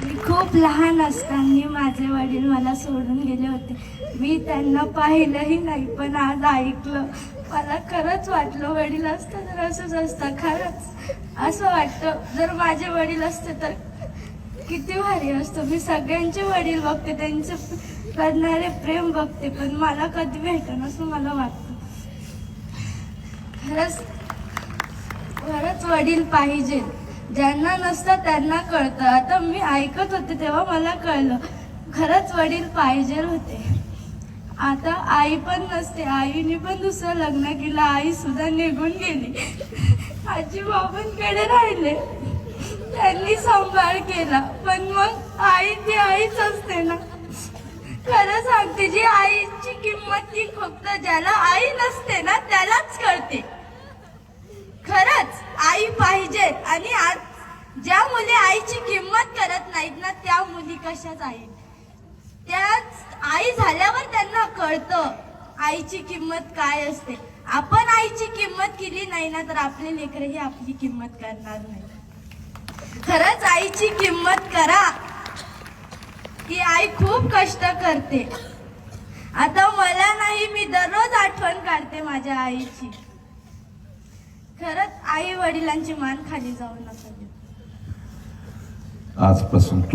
मी खूप लहान असताना माझे वडील मला सोडून गेले होते. मी त्यांना पाहिलंही नाही, पण आज ऐकलं. मला खरंच वाटलं वडील असतं तर असंच असतं. खरंच असं वाटतं जर माझे वडील असते तर किती भारी असतं. मी सगळ्यांचे वडील बघते, त्यांचे करणारे प्रेम बघते, पण मला कधी भेटन असं मला वाटतं. खरंच खरंच वडील पाहिजे. ज्यांना नसतं त्यांना कळतं. आता मी ऐकत होते तेव्हा मला कळलं खरंच वडील पाहिजे होते. आता आई पण नसते, आईने पण दुसरं लग्न केलं, आई सुद्धा निघून गेली. आजी बाबांकडे राहिले, त्यांनी सांभाळ केला, पण मग आई ती आईच असते ना. खरं सांगते, जी आईची किंमत ती फक्त ज्याला आई नसते ना त्यालाच कळते. खरंच आई पाहिजे. आणि आज ज्या मुली आईची किंमत करत नाहीत ना त्या मुली कशाच आई. त्याच आई झाल्यावर त्यांना कळतं आईची किंमत काय असते. आपण आईची किंमत केली नाही ना तर आपले लेकरही आपली किंमत करणार नाही. खरंच आईची किंमत करा. ही आई खूप कष्ट करते. आता मला नाही, मी दररोज आठवण काढते माझ्या आईची. खरंच आई वडिलांची मान खाली जाऊ नका. आजपासून तू